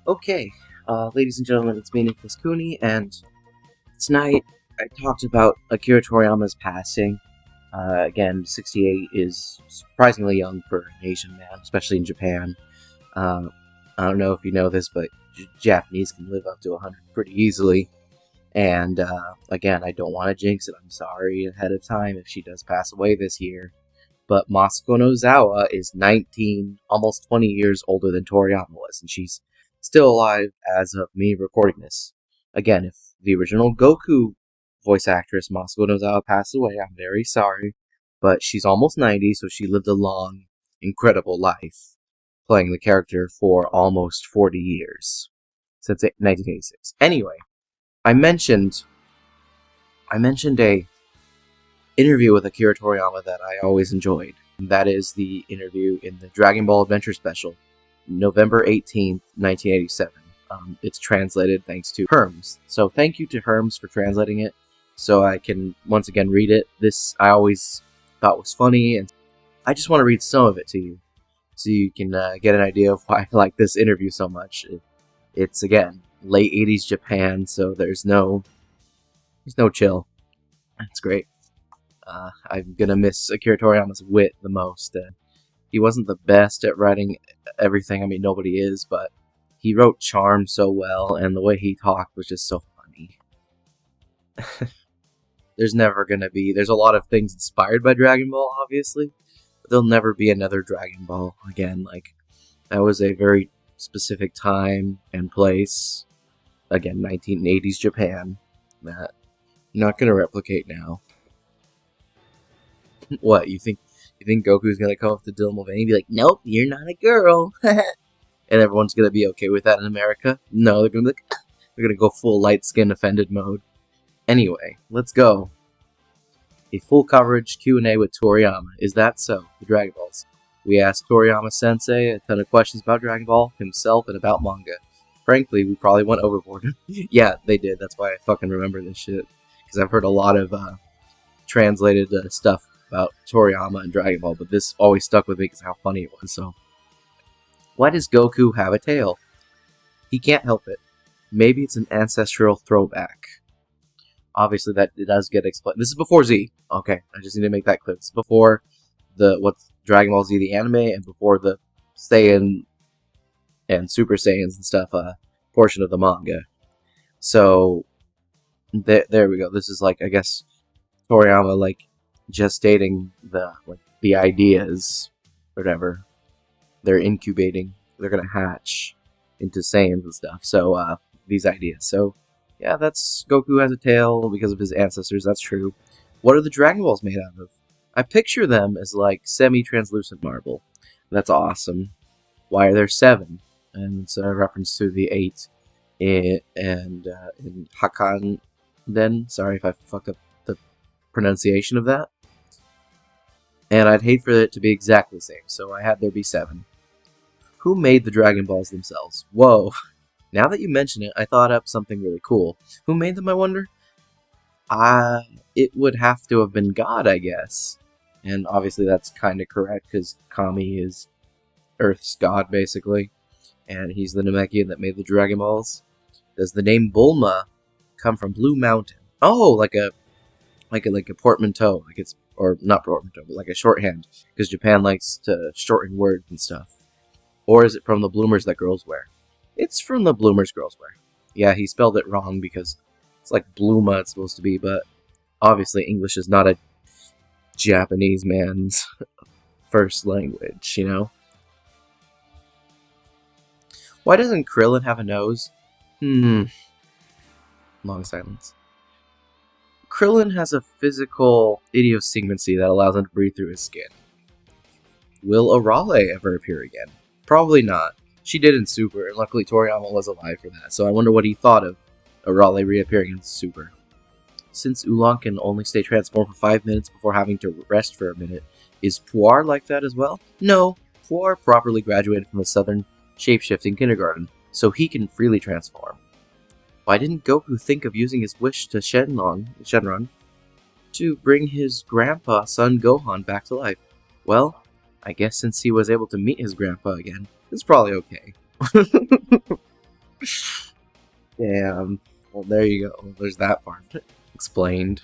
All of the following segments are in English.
Okay, ladies and gentlemen, it's me, Nicholas Cooney, and tonight I talked about Akira Toriyama's passing. Again, 68 is surprisingly young for an Asian man, especially in Japan. Uh, I don't know if you know this, but Japanese can live up to 100 pretty easily. And again, I don't want to jinx it. I'm sorry ahead of time if she does pass away this year. But Masako Nozawa is 19, almost 20 years older than Toriyama was, and she's still alive as of me recording this. Again, if the original Goku voice actress Masako Nozawa passed away, I'm very sorry, but she's almost 90, so she lived a long, incredible life, playing the character for almost 40 years, since 1986. Anyway, I mentioned a interview with Akira Toriyama that I always enjoyed. That is the interview in the Dragon Ball Adventure Special, November 18th, 1987. It's translated thanks to Herms. So thank you to Herms for translating it so I can once again read it. This I always thought was funny, and I just want to read some of it to you so you can get an idea of why I like this interview so much. It's, again, late 80s Japan, so there's no chill. It's great. I'm gonna miss Akira Toriyama's wit the most. He wasn't the best at writing everything. I mean, nobody is, but he wrote Charm so well, and the way he talked was just so funny. There's a lot of things inspired by Dragon Ball, obviously, but there'll never be another Dragon Ball again. Like, that was a very specific time and place. Again, 1980s Japan, that you're not gonna replicate now. What, you think Goku's gonna come up to Dylan Mulvaney and be like, "Nope, you're not a girl," and everyone's gonna be okay with that in America? No, they're gonna be like, they're gonna go full light skin offended mode. Anyway, let's go. A full coverage Q&A with Toriyama. Is that so? The Dragon Balls. We asked Toriyama Sensei a ton of questions about Dragon Ball, himself, and about manga. Frankly, we probably went overboard. Yeah, they did. That's why I fucking remember this shit. Because I've heard a lot of translated stuff about Toriyama and Dragon Ball, but this always stuck with me because how funny it was. So, why does Goku have a tail? He can't help it. Maybe it's an ancestral throwback. Obviously, that it does get explained. This is before Z. Okay, I just need to make that clear. It's before what's Dragon Ball Z the anime, and before the Saiyan and Super Saiyans and stuff portion of the manga. So there we go. This is like, I guess, Toriyama like gestating the ideas, whatever. They're incubating. They're gonna hatch into Saiyans and stuff. So these ideas. So yeah, that's Goku has a tail because of his ancestors. That's true. What are the Dragon Balls made out of? I picture them as like semi-translucent marble. That's awesome. Why are there 7? And it's a reference to the 8 in Hakan. Then sorry if I fucked up the pronunciation of that. And I'd hate for it to be exactly the same, so I had there be 7. Who made the Dragon Balls themselves? Whoa. Now that you mention it, I thought up something really cool. Who made them, I wonder? It would have to have been God, I guess. And obviously that's kind of correct, because Kami is Earth's god, basically. And he's the Namekian that made the Dragon Balls. Does the name Bulma come from Blue Mountain? Oh, like a portmanteau. Or not portmanteau, but like a shorthand. Because Japan likes to shorten words and stuff. Or is it from the bloomers that girls wear? It's from the bloomers girls wear. Yeah, he spelled it wrong because it's like Bluma it's supposed to be, but obviously English is not a Japanese man's first language, you know? Why doesn't Krillin have a nose? Long silence. Krillin has a physical idiosyncrasy that allows him to breathe through his skin. Will Arale ever appear again? Probably not. She did in Super, and luckily Toriyama was alive for that, so I wonder what he thought of Arale reappearing in Super. Since Oolong can only stay transformed for 5 minutes before having to rest for a minute, is Puar like that as well? No, Puar properly graduated from the Southern Shapeshifting Kindergarten, so he can freely transform. Why didn't Goku think of using his wish to Shenron to bring his grandpa, son Gohan, back to life? Well, I guess since he was able to meet his grandpa again, it's probably okay. Damn. Well, there you go. There's that part explained.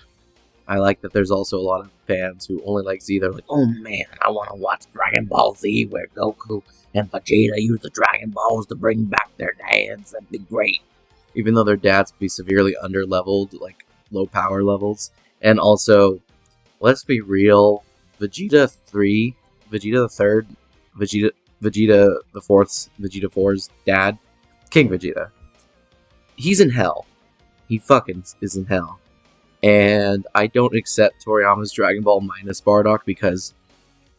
I like that there's also a lot of fans who only like Z. They're like, oh man, I want to watch Dragon Ball Z where Goku and Vegeta use the Dragon Balls to bring back their dads. That'd be great. Even though their dads be severely under-leveled, like low power levels. And also, let's be real, Vegeta 3, Vegeta the 3rd, Vegeta the 4th, Vegeta 4's dad, King Vegeta. He's in hell. He fucking is in hell. And I don't accept Toriyama's Dragon Ball minus Bardock because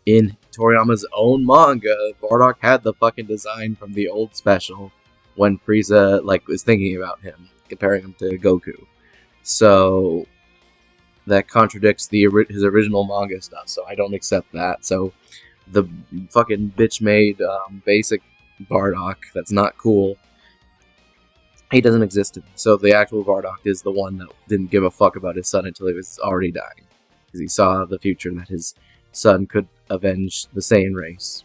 in Toriyama's own manga, Bardock had the fucking design from the old special when Frieza was thinking about him, comparing him to Goku. So that contradicts his original manga stuff, so I don't accept that. So the fucking bitch-made basic Bardock that's not cool, he doesn't exist. So the actual Bardock is the one that didn't give a fuck about his son until he was already dying. Because he saw the future that his son could avenge the Saiyan race.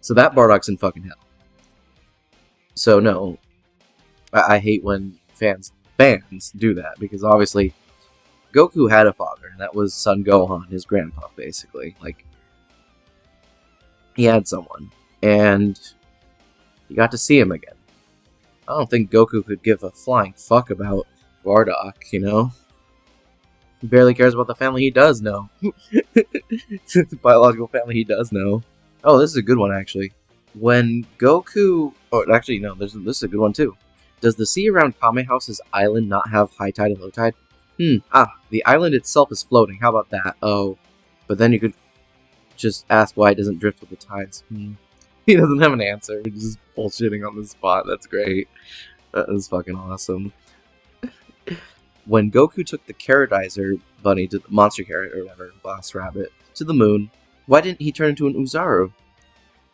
So that Bardock's in fucking hell. So no, I hate when fans do that, because obviously Goku had a father, and that was Son Gohan, his grandpa, basically. He had someone, and he got to see him again. I don't think Goku could give a flying fuck about Bardock, you know? He barely cares about the family he does know. The biological family he does know. Oh, this is a good one, actually. When Goku... Oh, actually, no, this is a good one, too. Does the sea around Kame House's island not have high tide and low tide? The island itself is floating. How about that? Oh, but then you could just ask why it doesn't drift with the tides. He doesn't have an answer. He's just bullshitting on the spot. That's great. That is fucking awesome. When Goku took the Caradizer bunny to the monster carrot or whatever, Boss Rabbit, to the moon, why didn't he turn into an Uzaru?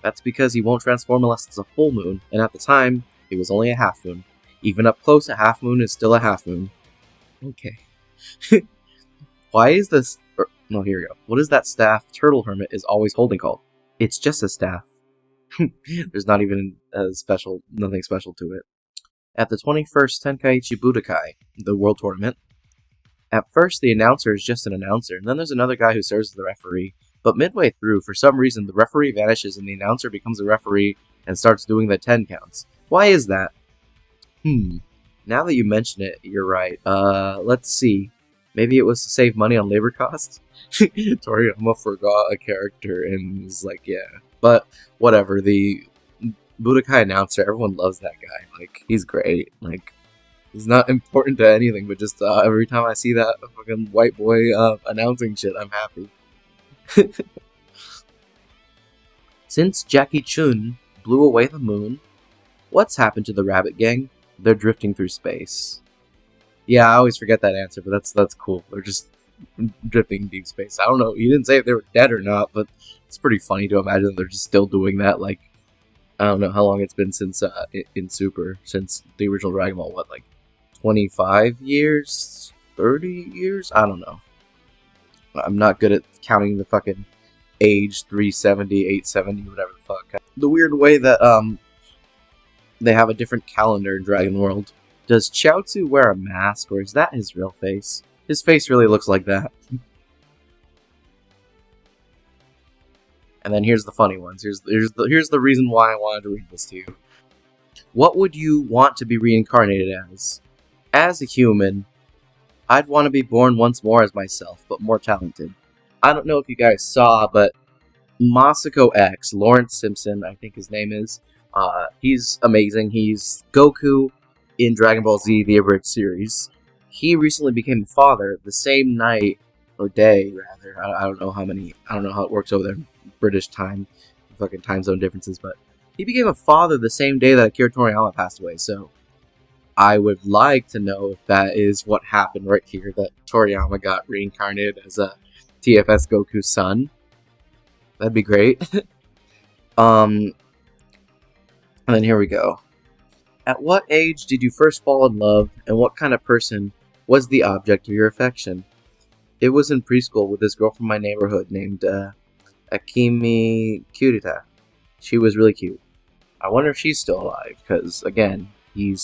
That's because he won't transform unless it's a full moon, and at the time, it was only a half moon. Even up close, a half moon is still a half moon. Okay. Why is this... no, here we go. What is that staff Turtle Hermit is always holding called? It's just a staff. There's not even nothing special to it. At the 21st Tenkaichi Budokai, the World Tournament, at first the announcer is just an announcer, and then there's another guy who serves as the referee, but midway through, for some reason, the referee vanishes and the announcer becomes a referee and starts doing the 10 counts. Why is that? Now that you mention it, you're right. Let's see. Maybe it was to save money on labor costs? Toriyama forgot a character and was like, yeah. But whatever, the Budokai announcer, everyone loves that guy. He's great. He's not important to anything, but just every time I see that fucking white boy announcing shit, I'm happy. Since Jackie Chun blew away the moon, what's happened to the Rabbit Gang? They're drifting through space. Yeah, I always forget that answer, but that's cool. They're just drifting in deep space. I don't know. He didn't say if they were dead or not, but it's pretty funny to imagine that they're just still doing that. I don't know how long it's been since in Super, since the original Dragon Ball. What, 25 years, 30 years? I don't know. I'm not good at counting the fucking age 370, 870, whatever the fuck. The weird way that they have a different calendar in Dragon World. Does Chiaotzu wear a mask, or is that his real face? His face really looks like that. And then here's the funny ones. Here's the reason why I wanted to read this to you. What would you want to be reincarnated as? As a human, I'd want to be born once more as myself, but more talented. I don't know if you guys saw, but Masako X, Lawrence Simpson, I think his name is, he's amazing. He's Goku in Dragon Ball Z, the Abridged series. He recently became a father the same night, or day, rather. I don't know how it works over there in British time, fucking time zone differences, but he became a father the same day that Akira Toriyama passed away, so I would like to know if that is what happened right here, that Toriyama got reincarnated as a TFS Goku's son. That'd be great. And then here we go. At what age did you first fall in love, and what kind of person was the object of your affection? It was in preschool with this girl from my neighborhood named Akimi Kurita. She was really cute. I wonder if she's still alive, because, again, he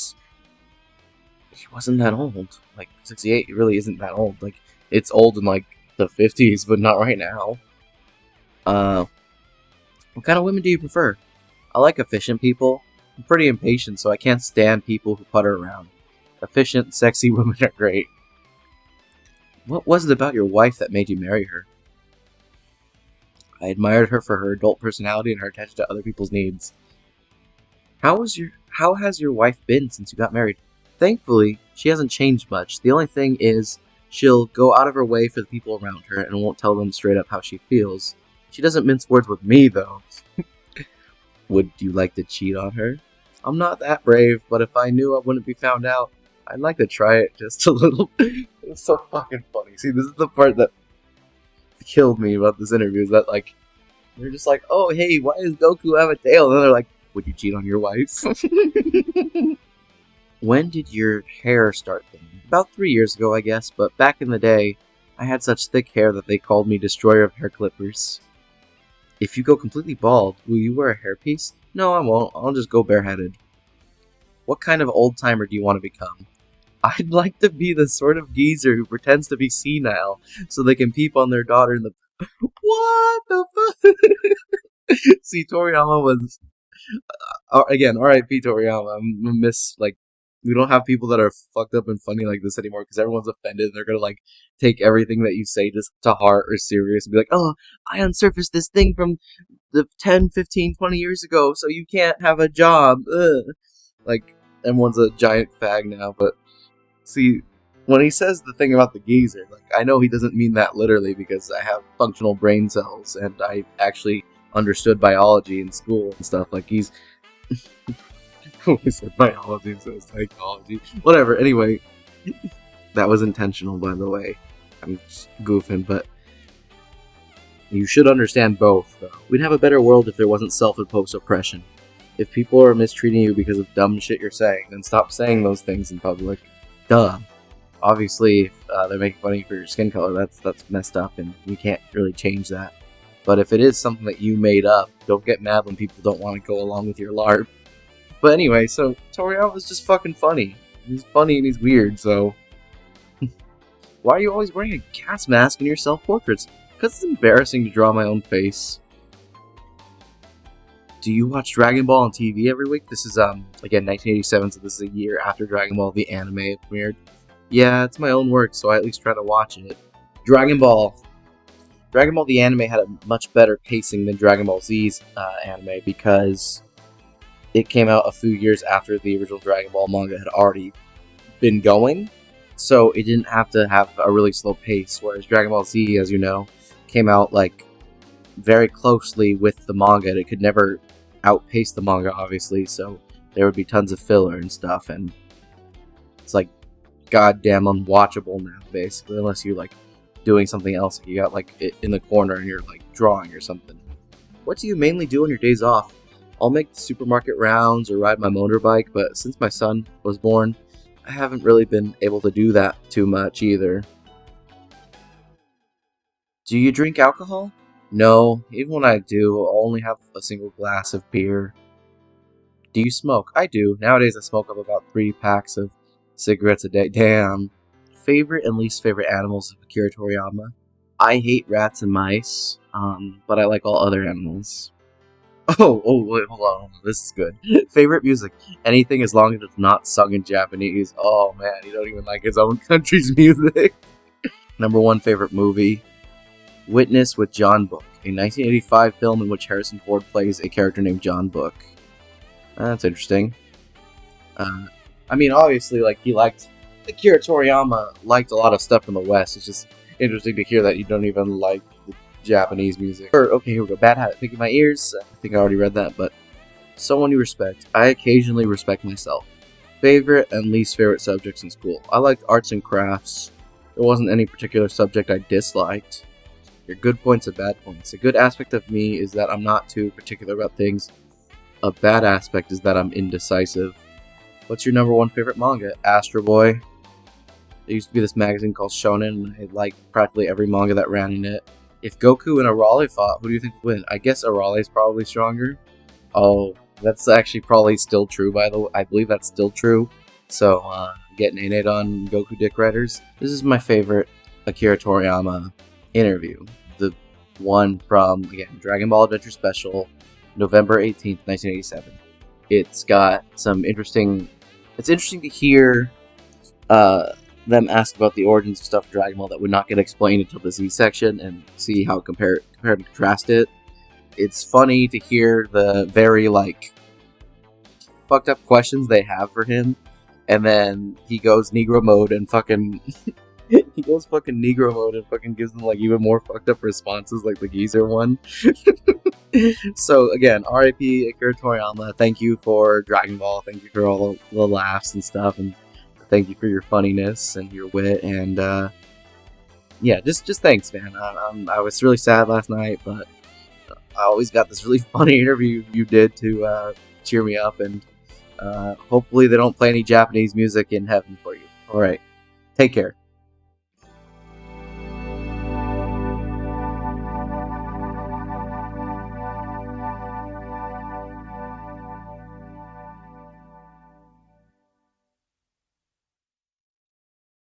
wasn't that old. Like 68, it really isn't that old. Like it's old in like the 50s, but not right now. What kind of women do you prefer? I like efficient people. I'm pretty impatient, so I can't stand people who putter around. Efficient, sexy women are great. What was it about your wife that made you marry her? I admired her for her adult personality and her attention to other people's needs. How has your wife been since you got married? Thankfully, she hasn't changed much. The only thing is, she'll go out of her way for the people around her and won't tell them straight up how she feels. She doesn't mince words with me, though. Would you like to cheat on her? I'm not that brave, but if I knew I wouldn't be found out, I'd like to try it just a little. It's so fucking funny. See, this is the part that killed me about this interview, is that, like, they're just like, oh, hey, why does Goku have a tail? And then they're like, would you cheat on your wife? When did your hair start thinning? About 3 years ago, I guess, but back in the day, I had such thick hair that they called me Destroyer of Hair Clippers. If you go completely bald, will you wear a hairpiece? No, I won't. I'll just go bareheaded. What kind of old-timer do you want to become? I'd like to be the sort of geezer who pretends to be senile so they can peep on their daughter in the... What the fuck? See, Toriyama was... again, R.I.P. Toriyama. We don't have people that are fucked up and funny like this anymore because everyone's offended and they're gonna, like, take everything that you say just to heart or serious and be like, oh, I unsurfaced this thing from the 10, 15, 20 years ago, so you can't have a job. Ugh. Like, everyone's a giant fag now, but see, when he says the thing about the geezer, like, I know he doesn't mean that literally because I have functional brain cells and I actually understood biology in school and stuff. Like, he's... I said biology instead of psychology. Whatever, anyway. That was intentional, by the way. I'm just goofing, but... You should understand both, though. We'd have a better world if there wasn't self-imposed oppression. If people are mistreating you because of dumb shit you're saying, then stop saying those things in public. Duh. Obviously, if they're making fun of you for your skin color, that's messed up, and you can't really change that. But if it is something that you made up, don't get mad when people don't want to go along with your LARP. But anyway, so Toriyama's just fucking funny. He's funny and he's weird, so... Why are you always wearing a gas mask in your self-portraits? Because it's embarrassing to draw my own face. Do you watch Dragon Ball on TV every week? This is, again, 1987, so this is a year after Dragon Ball, the anime, premiered. Yeah, it's my own work, so I at least try to watch it. Dragon Ball. Dragon Ball, the anime, had a much better pacing than Dragon Ball Z's anime, because it came out a few years after the original Dragon Ball manga had already been going, so it didn't have to have a really slow pace, whereas Dragon Ball Z, as you know, came out, like, very closely with the manga, and it could never outpace the manga, obviously, so there would be tons of filler and stuff, and it's, like, goddamn unwatchable now, basically, unless you're, like, doing something else. You got, like, it in the corner and you're, like, drawing or something. What do you mainly do on your days off? I'll make the supermarket rounds or ride my motorbike, but since my son was born, I haven't really been able to do that too much either. Do you drink alcohol? No, even when I do, I'll only have a single glass of beer. Do you smoke? I do. Nowadays I smoke up about 3 packs of cigarettes a day. Damn. Favorite and least favorite animals of Akira Toriyama? I hate rats and mice, but I like all other animals. Wait, hold on. This is good. Favorite music? Anything as long as it's not sung in Japanese. Oh man, he don't even like his own country's music. Number 1 favorite movie? Witness with John Book, a 1985 film in which Harrison Ford plays a character named John Book. That's interesting. I mean, obviously, like, Akira Toriyama liked a lot of stuff from the West. It's just interesting to hear that you don't even like the Japanese music. Okay, here we go. Bad habit. Picking my ears. I think I already read that, but someone you respect. I occasionally respect myself. Favorite and least favorite subjects in school. I liked arts and crafts. There wasn't any particular subject I disliked. Your good points and bad points. A good aspect of me is that I'm not too particular about things. A bad aspect is that I'm indecisive. What's your number 1 favorite manga? Astro Boy. There used to be this magazine called Shonen, and I liked practically every manga that ran in it. If Goku and Arale fought, who do you think would win? I guess Arale is probably stronger. Oh, That's actually probably still true, by the way. I believe that's still true. So, getting in it on Goku Dick Riders. This is my favorite Akira Toriyama interview. The one from, again, Dragon Ball Adventure Special, November 18th, 1987. It's got some interesting... It's interesting to hear them ask about the origins of stuff in Dragon Ball that would not get explained until the Z section, and see how compare and contrast it. It's funny to hear the very, like, fucked up questions they have for him, and then he goes Negro mode and fucking... he goes fucking Negro mode and fucking gives them, like, even more fucked up responses, like the geezer one. So, again, R.I.P. Akira Toriyama, thank you for Dragon Ball, thank you for all the laughs and stuff, and thank you for your funniness and your wit, and, yeah, just thanks, man. I was really sad last night, but I always got this really funny interview you did to cheer me up, and hopefully they don't play any Japanese music in heaven for you. Alright, take care.